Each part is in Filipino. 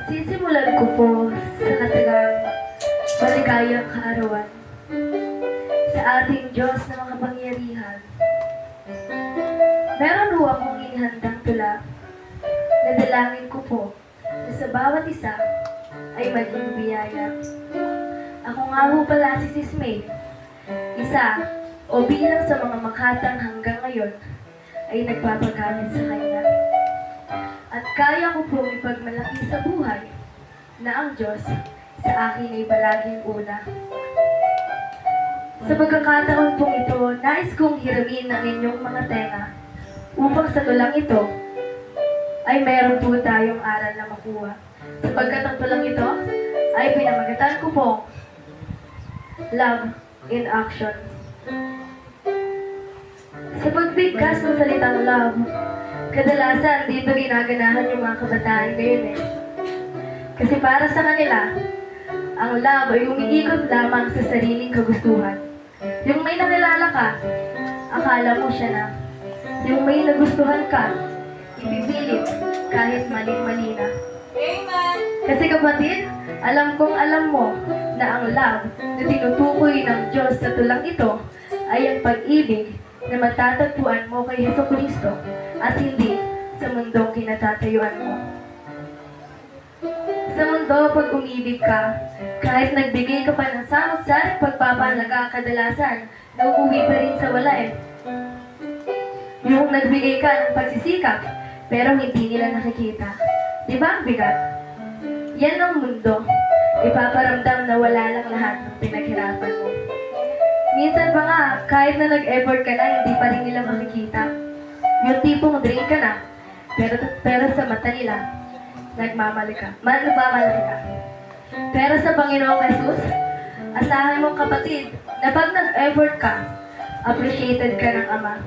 Sisimulan ko po sa katagang maligayang kaarawan sa ating Diyos na makapangyarihan. Meron ho akong inihandang tula na dalangin ko po na sa bawat isa ay maging biyaya. Ako nga ho pala si Sis May, isa o bilang sa mga makatang hanggang ngayon ay nagpapagamit sa Kanya. At kaya ko pong ipagmalaki sa buhay na ang Diyos sa akin ay palaging una. Sa pagkakataon pong ito, nais kong hiramin ang inyong mga tenga upang sa tulang ito ay meron po tayong aral na makuha. Sapagkat ang tulang ito ay pinamagatan ko pong Love in Action. Sa pagbigkas ng salitang love, kadalasan dito ginaganahan yung mga kabataan ngayon eh. Kasi para sa kanila, ang love ay umiikot lamang sa sariling kagustuhan. Yung may nakilala ka, akala mo siya na. Yung may nagustuhan ka, ipipilit kahit maling-mali na. Amen! Kasi kapatid, alam kong alam mo na ang love na tinutukoy ng Diyos sa tulang ito ay ang pag-ibig na matatagpuan mo kay Jesucristo at hindi sa mundong kinatatayuan mo. Sa mundo, pag umibig ka, kahit nagbigay ka pa ng samot-saring pagpapahalaga, kadalasan, nauuwi pa rin sa wala eh. Yung nagbigay ka ng pagsisikap, pero hindi nila nakikita. Di ba ang bigat? Yan ang mundo. Ipaparamdam na wala lang lahat ng pinaghirapan mo. Minsan pa nga, kahit na nag-effort ka na, hindi pa rin nila makikita. Yung tipong drain ka na, pero sa mata nila, nagmamalaki ka. Pero sa Panginoong Jesus, asahan mong kapatid na pag nag-effort ka, appreciated ka ng Ama.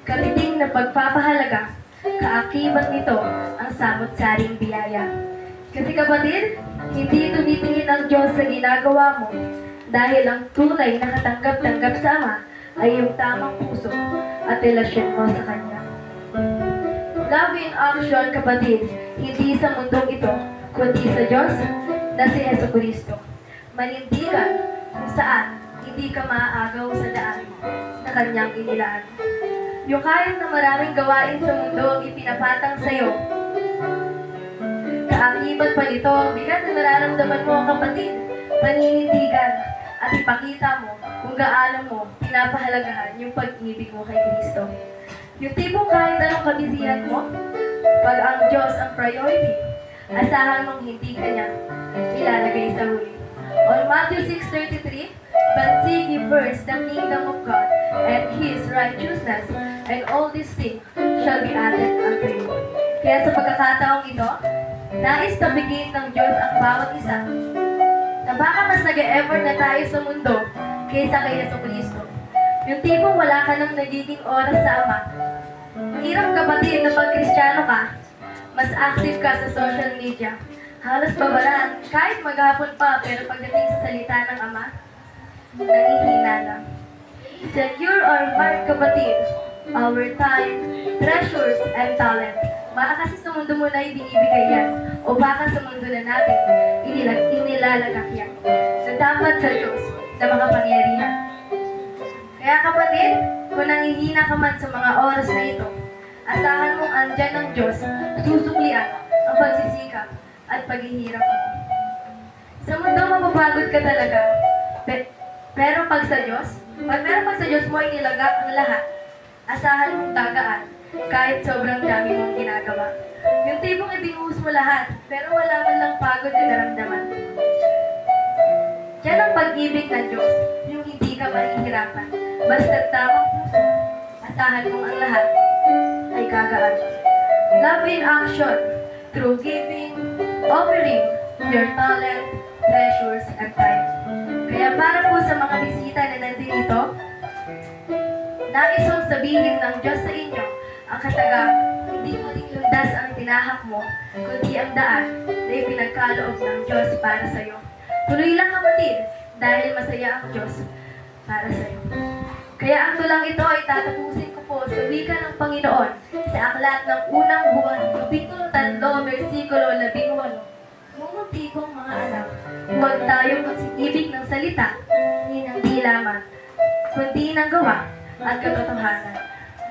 Katiting na pagpapahalaga, kaakibat nito ang samot-saring biyaya. Kasi kapatid, hindi tumitingin ang Diyos sa ginagawa mo dahil ang tunay na katanggap-tanggap sa Ama ay yung tamang puso at relasyon mo sa Kanya. Love in action, kapatid, hindi sa mundong ito, kundi sa Diyos na si Jesucristo. Manindigan kung saan hindi ka maaagaw sa daan na Kanyang inilaan. Yung kahit na maraming gawain sa mundo ang ipinapatang sa'yo, kaakibat pa nito ang bigat na nararamdaman mo, kapatid, paninindigan at ipakita mo kung gaano mo pinapahalagahan yung pag-ibig mo kay Kristo. Yung tipong kahit anong kabisihan mo, pag ang Diyos ang priority, asahan mong hindi ka niya ilalagay sa huli. On Matthew 6:33, "But seek ye first the kingdom of God and His righteousness, and all these things shall be added unto you." Kaya sa pagkakataong ito, nais tabigin ng Diyos ang bawat isa na baka mas nag-e-effort na tayo sa mundo kaysa kay Jesucristo. Yung tipong wala ka nang nagiging oras sa Ama. Mahirap, kapatid, na pag Kristiyano ka, mas active ka sa social media. Halos babalaan, kahit maghapon pa, pero pagdating sa salita ng Ama, nangihina lang. Secure our heart, kapatid, our time, treasures, and talent. Baka kasi sa mundo mo na ibinibigay yan, o baka sa mundo na natin, inilalagak yan, na dapat sa Diyos na makapangyarihan. Kaya kapatid, kung nangihina ka man sa mga oras na ito, asahan mong andyan ng Diyos, susuklian ang pagsisikap at paghihirap mo. Sa mundo, mapapagod ka talaga. Pero pag sa Diyos mo ay nilagak ang lahat, asahan mong tagaan kahit sobrang dami mong ginagawa. Yung tipong ibinuhos mo lahat, pero wala man lang pagod na naramdaman. Yan ang pag-ibig ng Diyos, yung hindi ka mahihirapan. Basta tamang puso, asahan mong ang lahat ay gagaan. Love in action, through giving, offering your talent, treasures, and time. Kaya para po sa mga bisita na nandito, nais kong sabihin ng Diyos sa inyo, ang katagang, hindi muling lundas ang tinahak mo, kundi ang daan na ipinagkaloob ng Diyos para sa iyo. Tuloy lang, kapatid, dahil masaya ang Diyos para sa iyo. Kaya ang tulang ito ay tatapusin ko po sa wika ng Panginoon sa aklat ng unang buwan, Kapitulo 3, versikulo 11. Mumunti kong mga anak, huwag tayong magsig-ibig ng salita, hindi lamang, kundi ng gawa at katotohanan.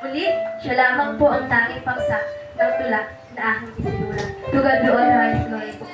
Muli, siya lamang po ang tanging paksa ng tula na aking isinulat. To God be all the highest glory po.